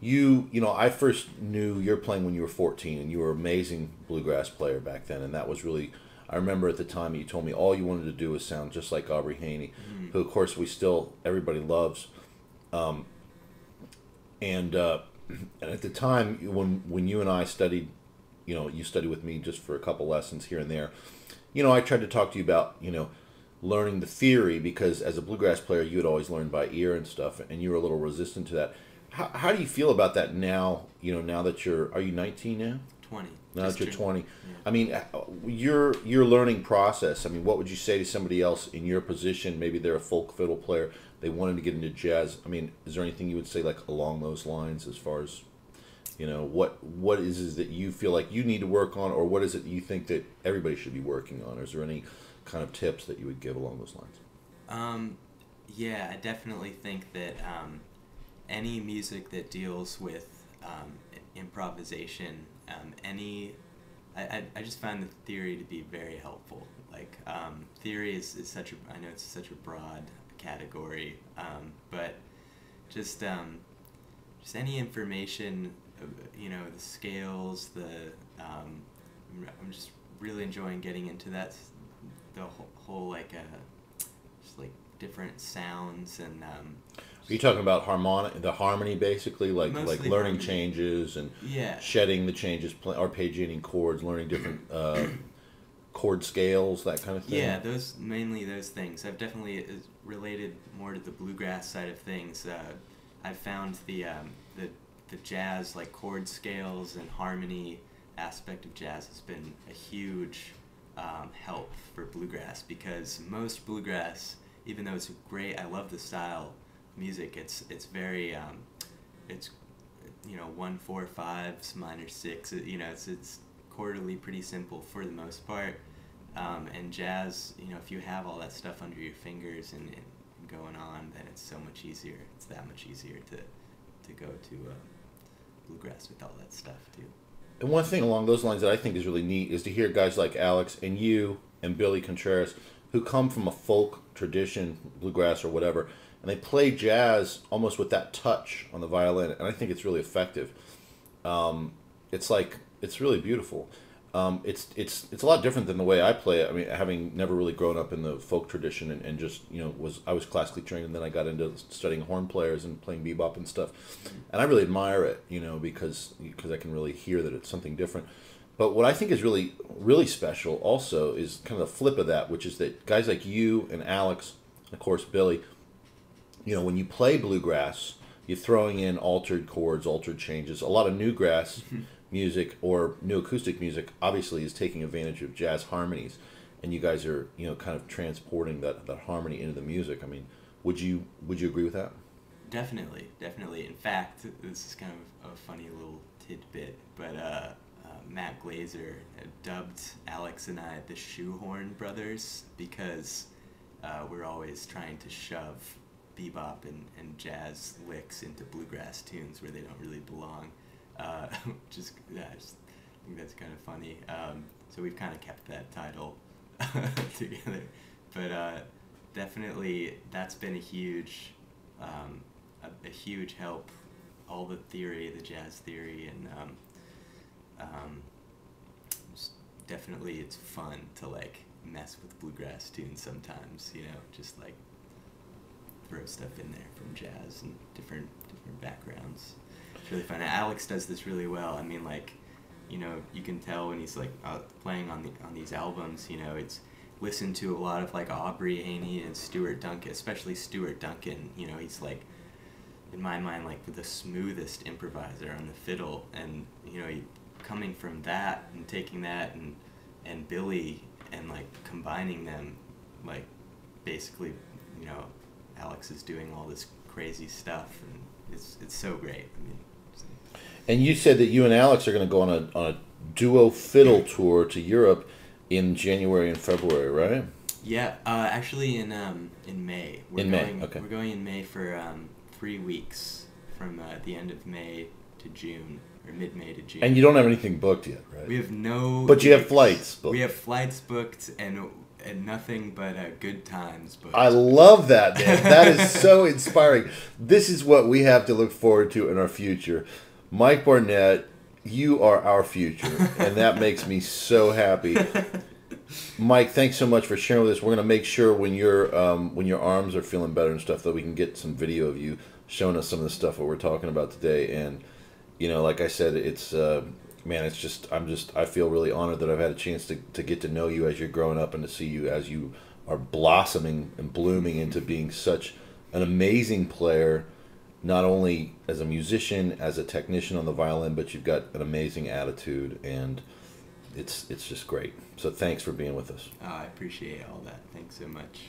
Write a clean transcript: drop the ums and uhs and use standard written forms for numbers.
you know, I first knew your playing when you were 14, and you were an amazing bluegrass player back then, and that was really. I remember at the time you told me all you wanted to do was sound just like Aubrey Haney, who of course we still everybody loves, um, and at the time when you and I studied, you know, you studied with me just for a couple lessons here and there, you know, I tried to talk to you about, you know, learning the theory because as a bluegrass player you had always learned by ear and stuff, and you were a little resistant to that. How do you feel about that now? You know, now that are you 19 now? 20. Now that you're 20, Yeah. I mean, your learning process. I mean, what would you say to somebody else in your position? Maybe they're a folk fiddle player. They wanted to get into jazz. I mean, is there anything you would say like along those lines as far as, you know, what is that you feel like you need to work on, or what is it that you think that everybody should be working on? Or is there any kind of tips that you would give along those lines? Yeah, I definitely think that any music that deals with improvisation, I just find the theory to be very helpful. Like, theory is such a, I know it's such a broad category, but just any information, you know, the scales, I'm just really enjoying getting into that, the whole like, just like different sounds and, Are you talking about the harmony basically, like learning harmony. changes and Yeah. shedding the changes, arpeggiating chords, learning different chord scales, that kind of thing? Yeah, mainly those things. I've definitely related more to the bluegrass side of things. I've found the jazz, like chord scales and harmony aspect of jazz has been a huge help for bluegrass, because most bluegrass, even though it's great, I love the style music, it's very it's, you know, 1-4-5s minor 6, you know, it's quarterly, pretty simple for the most part, and jazz, you know, if you have all that stuff under your fingers and going on, then it's so much easier, it's that much easier to go to bluegrass with all that stuff too. And one thing along those lines that I think is really neat is to hear guys like Alex and you and Billy Contreras, who come from a folk tradition, bluegrass or whatever, and they play jazz almost with that touch on the violin, and I think it's really effective. It's really beautiful. It's a lot different than the way I play it. I mean, having never really grown up in the folk tradition, and just, you know, I was classically trained, and then I got into studying horn players and playing bebop and stuff, and I really admire it, you know, because I can really hear that it's something different. But what I think is really, really special also is kind of the flip of that, which is that guys like you and Alex, and of course Billy, you know, when you play bluegrass, you're throwing in altered chords, altered changes. A lot of newgrass music or new acoustic music obviously is taking advantage of jazz harmonies, and you guys are, you know, kind of transporting that harmony into the music. I mean, would you agree with that? Definitely. In fact, this is kind of a funny little tidbit, but Matt Glazer dubbed Alex and I the Shoehorn Brothers, because we're always trying to shove bebop and jazz licks into bluegrass tunes where they don't really belong. I just think that's kind of funny. So we've kind of kept that title together. But definitely that's been a huge help. All the theory, the jazz theory, and definitely it's fun to like mess with bluegrass tunes sometimes, you know, just like throw stuff in there from jazz and different backgrounds. It's really fun. Alex does this really well. I mean, like, you know, you can tell when he's like playing on these albums, you know, it's listened to a lot of like Aubrey Haney and Stuart Duncan, especially Stuart Duncan. You know, he's like, in my mind, like the smoothest improviser on the fiddle, and you know, coming from that and taking that and Billy and like combining them, like basically, you know, Alex is doing all this crazy stuff, and it's so great. I mean, and you said that you and Alex are going to go on a duo fiddle tour to Europe in January and February, right? Yeah, actually in May. May, okay. We're going in May for 3 weeks, from the end of May to June, or mid-May to June. And you don't have anything booked yet, right? We have no... But you have flights booked. We have flights booked, and And nothing but good times. But I love that, man. That is so inspiring. This is what we have to look forward to in our future. Mike Barnett, you are our future, and that makes me so happy. Mike, thanks so much for sharing with us. We're going to make sure when your arms are feeling better and stuff that we can get some video of you showing us some of the stuff that we're talking about today. And like I said, it's man, it's just I feel really honored that I've had a chance to get to know you as you're growing up and to see you as you are blossoming and blooming into being such an amazing player, not only as a musician, as a technician on the violin, but you've got an amazing attitude, and it's just great. So thanks for being with us. Oh, I appreciate all that. Thanks so much.